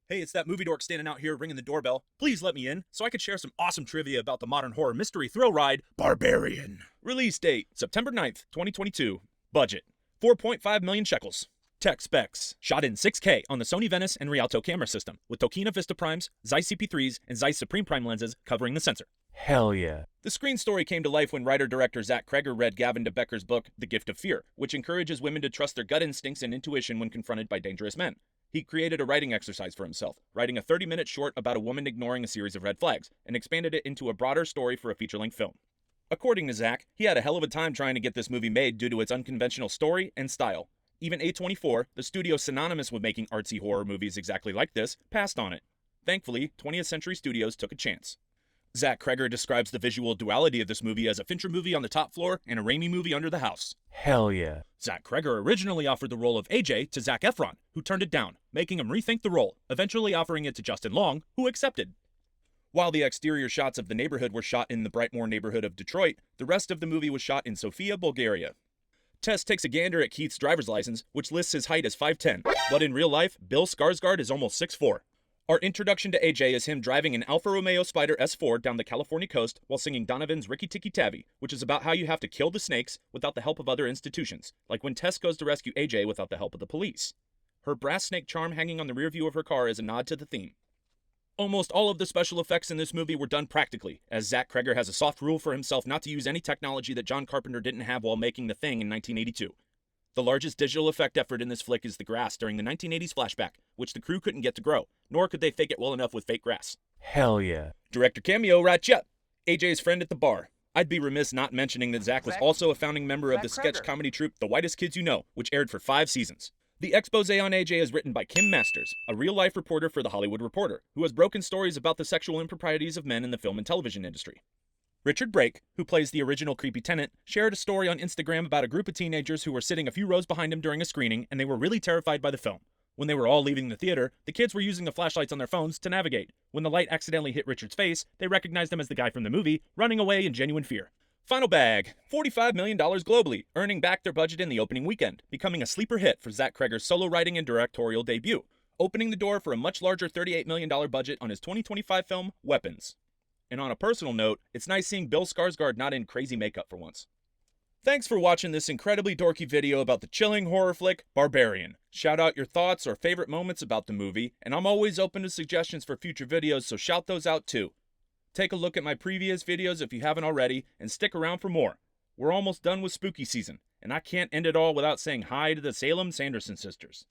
Hey, it's that movie dork standing out here ringing the doorbell. Please let me in so I could share some awesome trivia about the modern horror mystery thrill ride, Barbarian. Release date, September 9th, 2022. Budget, 4.5 million shekels. Tech specs, shot in 6K on the Sony Venice and Rialto camera system, with Tokina Vista Primes, Zeiss CP3s, and Zeiss Supreme Prime lenses covering the sensor. Hell yeah. The screen story came to life when writer-director Zach Kreger read Gavin de Becker's book, The Gift of Fear, which encourages women to trust their gut instincts and intuition when confronted by dangerous men. He created a writing exercise for himself, writing a 30-minute short about a woman ignoring a series of red flags, and expanded it into a broader story for a feature-length film. According to Zach, he had a hell of a time trying to get this movie made due to its unconventional story and style. Even A24, the studio synonymous with making artsy horror movies exactly like this, passed on it. Thankfully, 20th Century Studios took a chance. Zach Kreger describes the visual duality of this movie as a Fincher movie on the top floor and a Raimi movie under the house. Hell yeah. Zach Kreger originally offered the role of AJ to Zac Efron, who turned it down, making him rethink the role, eventually offering it to Justin Long, who accepted. While the exterior shots of the neighborhood were shot in the Brightmoor neighborhood of Detroit, the rest of the movie was shot in Sofia, Bulgaria. Tess takes a gander at Keith's driver's license, which lists his height as 5'10", but in real life, Bill Skarsgård is almost 6'4". Our introduction to AJ is him driving an Alfa Romeo Spider S4 down the California coast while singing Donovan's Ricky Tikki Tavi, which is about how you have to kill the snakes without the help of other institutions, like when Tess goes to rescue AJ without the help of the police. Her brass snake charm hanging on the rear view of her car is a nod to the theme. Almost all of the special effects in this movie were done practically, as Zach Kreger has a soft rule for himself not to use any technology that John Carpenter didn't have while making The Thing in 1982. The largest digital effect effort in this flick is the grass during the 1980s flashback, which the crew couldn't get to grow, nor could they fake it well enough with fake grass. Hell yeah. Director cameo right yet. AJ's friend at the bar. I'd be remiss not mentioning that Zach was also a founding member of the sketch comedy troupe The Whitest Kids You Know, which aired for 5 seasons. The expose on AJ is written by Kim Masters, a real-life reporter for The Hollywood Reporter, who has broken stories about the sexual improprieties of men in the film and television industry. Richard Brake, who plays the original creepy tenant, shared a story on Instagram about a group of teenagers who were sitting a few rows behind him during a screening, and they were really terrified by the film. When they were all leaving the theater, the kids were using the flashlights on their phones to navigate. When the light accidentally hit Richard's face, they recognized him as the guy from the movie, running away in genuine fear. Final bag, $45 million globally, earning back their budget in the opening weekend, becoming a sleeper hit for Zach Kreger's solo writing and directorial debut, opening the door for a much larger $38 million budget on his 2025 film, Weapons. And on a personal note, it's nice seeing Bill Skarsgård not in crazy makeup for once. Thanks for watching this incredibly dorky video about the chilling horror flick, Barbarian. Shout out your thoughts or favorite moments about the movie, and I'm always open to suggestions for future videos, so shout those out too. Take a look at my previous videos if you haven't already, and stick around for more. We're almost done with spooky season, and I can't end it all without saying hi to the Salem Sanderson sisters.